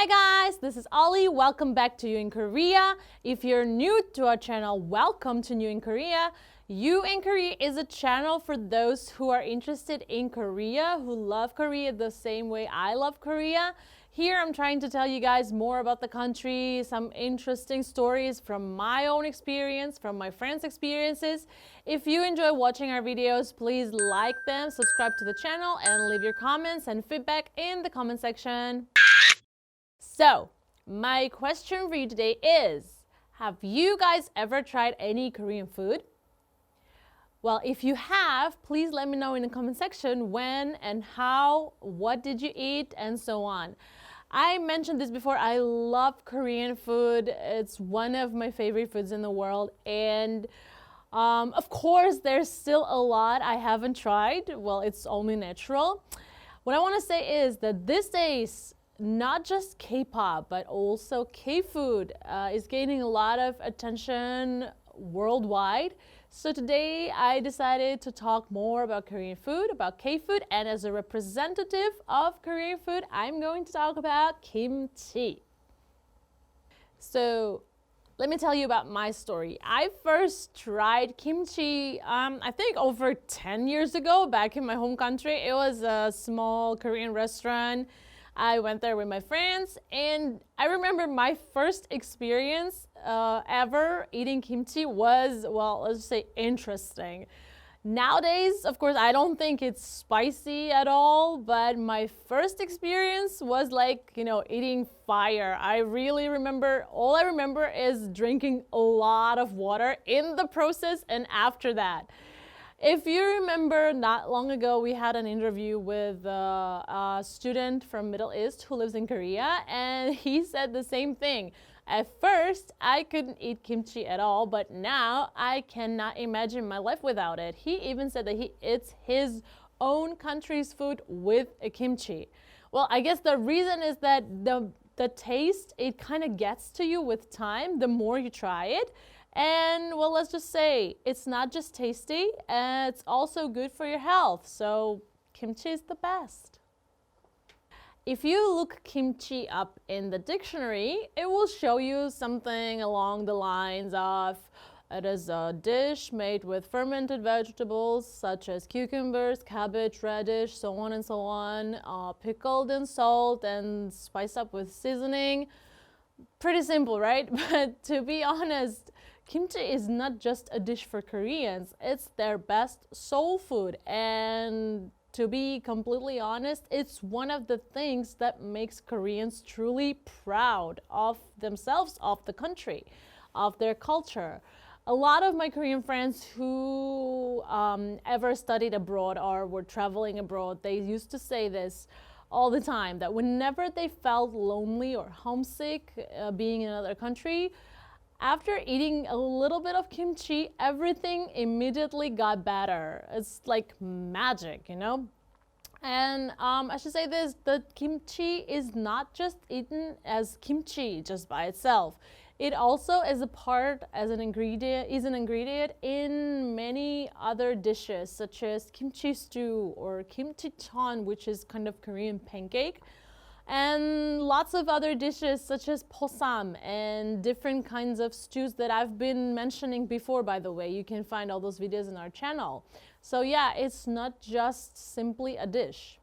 Hi guys, this is Ollie. Welcome back to You in Korea. If you're new to our channel, welcome to You in Korea. You in Korea is a channel for those who are interested in Korea, who love Korea the same way I love Korea. Here I'm trying to tell you guys more about the country, some interesting stories from my own experience, from my friends' experiences. If you enjoy watching our videos, please like them, subscribe to the channel, and leave your comments and feedback in the comment section. So, my question for you today is, have you guys ever tried any Korean food? Well, if you have, please let me know in the comment section when and how, what did you eat, and so on. I mentioned this before, I love Korean food. It's one of my favorite foods in the world, and of course, there's still a lot I haven't tried. Well, it's only natural. What I want to say is that these days, not just K-pop, but also K-food is gaining a lot of attention worldwide. So today I decided to talk more about Korean food, about K-food, and as a representative of Korean food, I'm going to talk about kimchi. So let me tell you about my story. I first tried kimchi, I think over 10 years ago, back in my home country. It was a small Korean restaurant. I went there with my friends, and I remember my first experience ever eating kimchi was, well, let's just say interesting. Nowadays, of course, I don't think it's spicy at all, but my first experience was like, eating fire. I really remember, all I remember is drinking a lot of water in the process and after that. If you remember, not long ago, we had an interview with a student from Middle East who lives in Korea, and he said the same thing. At first, I couldn't eat kimchi at all, but now I cannot imagine my life without it. He even said that he eats his own country's food with a kimchi. Well, I guess the reason is that the taste, it kind of gets to you with time, the more you try it. And well, let's just say it's not just tasty, it's also good for your health. So kimchi is the best. If you look kimchi up in the dictionary, it will show you something along the lines of it is a dish made with fermented vegetables such as cucumbers, cabbage, radish, so on and so on, pickled in salt and spiced up with seasoning. Pretty simple, right? But to be honest, kimchi is not just a dish for Koreans, it's their best soul food. And to be completely honest, it's one of the things that makes Koreans truly proud of themselves, of the country, of their culture. A lot of my Korean friends who ever studied abroad or were traveling abroad, they used to say this all the time, that whenever they felt lonely or homesick being in another country, after eating a little bit of kimchi, everything immediately got better. It's like magic, And I should say this, the kimchi is not just eaten as kimchi just by itself. It also is an ingredient in many other dishes, such as kimchi stew or kimchi-cheon, which is kind of Korean pancake. And lots of other dishes such as posam and different kinds of stews that I've been mentioning before, by the way. You can find all those videos in our channel. So yeah, it's not just simply a dish.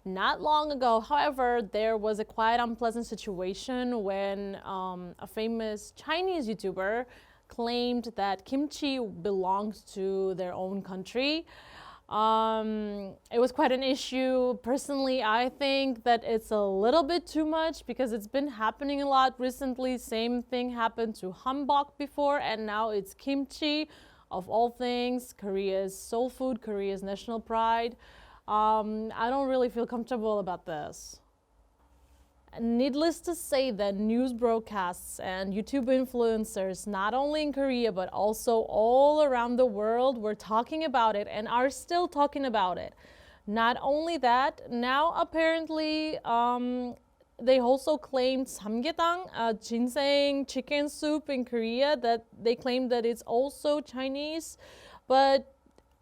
Not long ago, however, there was a quite unpleasant situation when a famous Chinese YouTuber claimed that kimchi belongs to their own country. It was quite an issue. Personally, I think that it's a little bit too much because it's been happening a lot recently. Same thing happened to hanbok before, and now it's kimchi. Of all things, Korea's soul food, Korea's national pride. I don't really feel comfortable about this. Needless to say that news broadcasts and YouTube influencers, not only in Korea, but also all around the world, were talking about it and are still talking about it. Not only that, now apparently they also claimed samgyetang, ginseng chicken soup in Korea, that they claim that it's also Chinese. But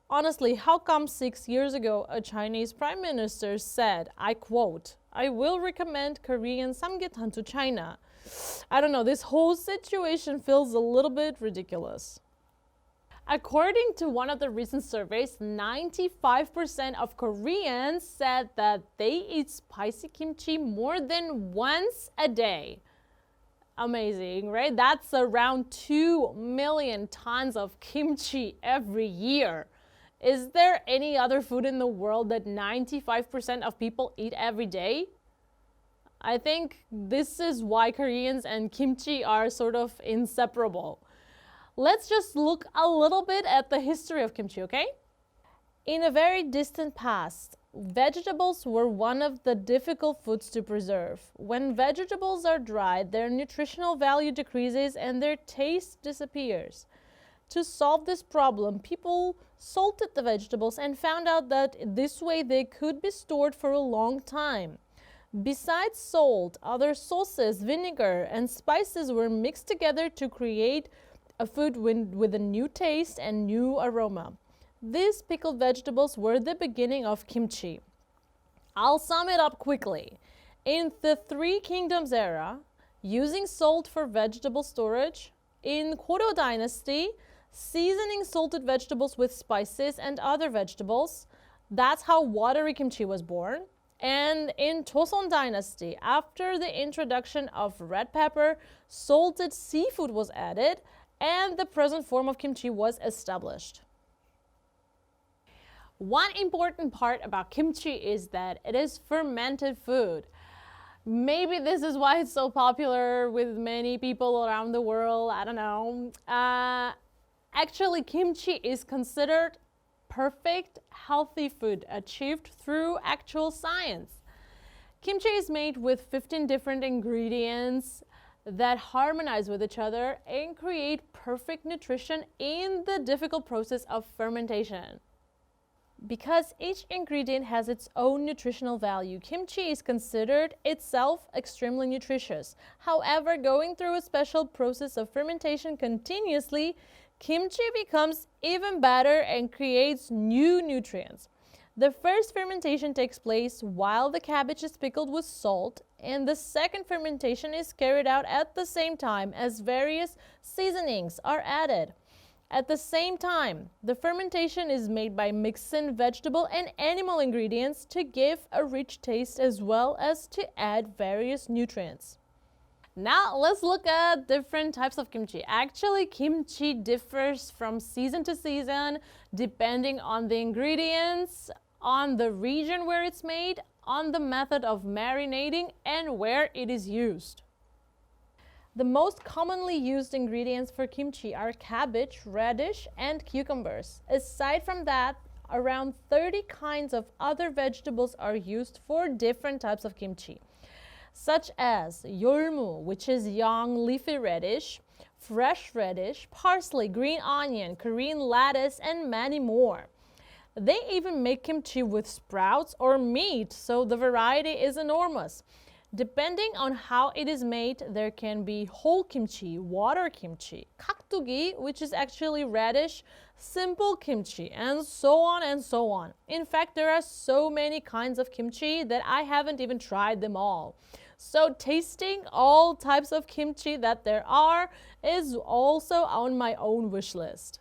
honestly, how come 6 years ago a Chinese prime minister said, I quote, I will recommend Korean samgyetang to China. I don't know, this whole situation feels a little bit ridiculous. According to one of the recent surveys, 95% of Koreans said that they eat spicy kimchi more than once a day. Amazing, right? That's around 2 million tons of kimchi every year. Is there any other food in the world that 95% of people eat every day? I think this is why Koreans and kimchi are sort of inseparable. Let's just look a little bit at the history of kimchi, okay? In a very distant past, vegetables were one of the difficult foods to preserve. When vegetables are dried, their nutritional value decreases and their taste disappears. To solve this problem, people salted the vegetables and found out that this way they could be stored for a long time. Besides salt, other sauces, vinegar, and spices were mixed together to create a food with a new taste and new aroma. These pickled vegetables were the beginning of kimchi. I'll sum it up quickly. In the Three Kingdoms era, using salt for vegetable storage. In Goryeo Dynasty, seasoning salted vegetables with spices and other vegetables. That's how watery kimchi was born. And in Joseon Dynasty, after the introduction of red pepper, salted seafood was added, and the present form of kimchi was established. One important part about kimchi is that it is fermented food. Maybe this is why it's so popular with many people around the world. I don't know. Actually, kimchi is considered perfect, healthy food achieved through actual science. Kimchi is made with 15 different ingredients that harmonize with each other and create perfect nutrition in the difficult process of fermentation. Because each ingredient has its own nutritional value, kimchi is considered itself extremely nutritious. However, going through a special process of fermentation continuously, kimchi becomes even better and creates new nutrients. The first fermentation takes place while the cabbage is pickled with salt, and the second fermentation is carried out at the same time as various seasonings are added. At the same time, the fermentation is made by mixing vegetable and animal ingredients to give a rich taste as well as to add various nutrients. Now let's look at different types of kimchi. Actually, kimchi differs from season to season depending on the ingredients, on the region where it's made, on the method of marinating, and where it is used. The most commonly used ingredients for kimchi are cabbage, radish, and cucumbers. Aside from that, around 30 kinds of other vegetables are used for different types of kimchi, such as yormu, which is young leafy radish, fresh radish, parsley, green onion, Korean lettuce, and many more. They even make kimchi with sprouts or meat, so the variety is enormous. Depending on how it is made, there can be whole kimchi, water kimchi, kakdugi, which is actually radish, simple kimchi, and so on and so on. In fact, there are so many kinds of kimchi that I haven't even tried them all. So tasting all types of kimchi that there are is also on my own wish list.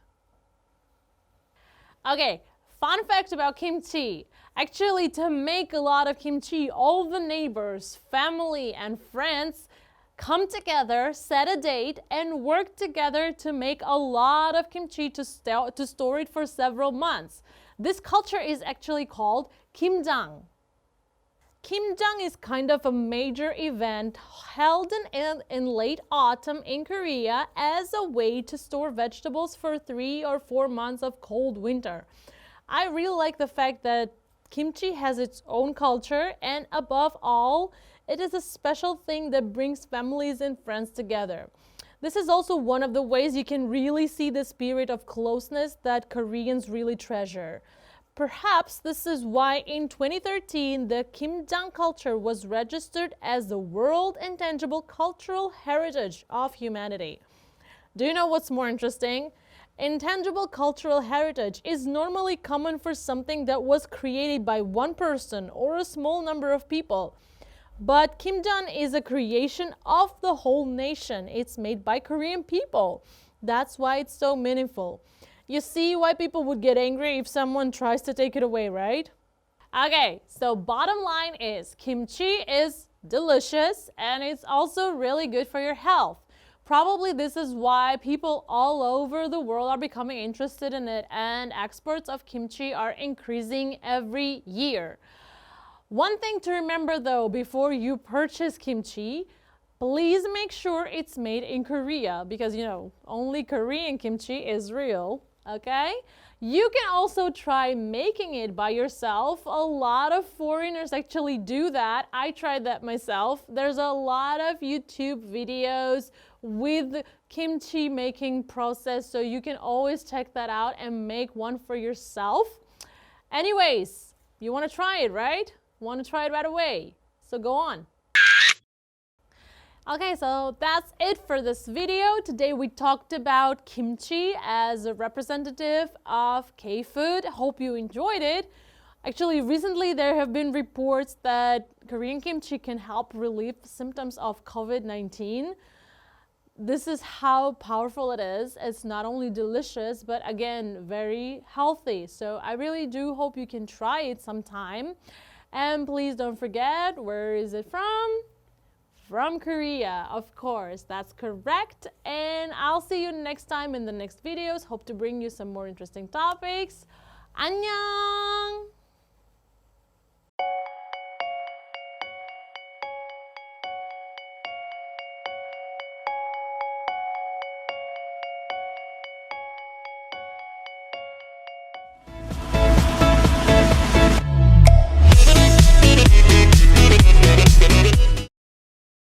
Okay, fun fact about kimchi. Actually, to make a lot of kimchi, all the neighbors, family, and friends come together, set a date, and work together to make a lot of kimchi to store it for several months. This culture is actually called Kimjang. Kimjang is kind of a major event held in late autumn in Korea as a way to store vegetables for 3 or 4 months of cold winter. I really like the fact that kimchi has its own culture, and above all, it is a special thing that brings families and friends together. This is also one of the ways you can really see the spirit of closeness that Koreans really treasure. Perhaps this is why in 2013, the Kimjang culture was registered as the World Intangible Cultural Heritage of Humanity. Do you know what's more interesting? Intangible cultural heritage is normally common for something that was created by one person or a small number of people. But Kimjang is a creation of the whole nation. It's made by Korean people. That's why it's so meaningful. You see why people would get angry if someone tries to take it away, right? Okay, so bottom line is kimchi is delicious and it's also really good for your health. Probably this is why people all over the world are becoming interested in it, and exports of kimchi are increasing every year. One thing to remember though before you purchase kimchi, please make sure it's made in Korea because only Korean kimchi is real, okay? You can also try making it by yourself. A lot of foreigners actually do that. I tried that myself. There's a lot of YouTube videos with kimchi making process, so you can always check that out and make one for yourself. Anyways, you want to try it, right? Want to try it right away. So go on. Okay, so that's it for this video. Today we talked about kimchi as a representative of K-food. Hope you enjoyed it. Actually, recently there have been reports that Korean kimchi can help relieve symptoms of COVID-19. This is how powerful it is. It's not only delicious, but again, very healthy. So I really do hope you can try it sometime. And please don't forget, where is it from? From Korea, of course, that's correct. And I'll see you next time in the next videos. Hope to bring you some more interesting topics. 안녕!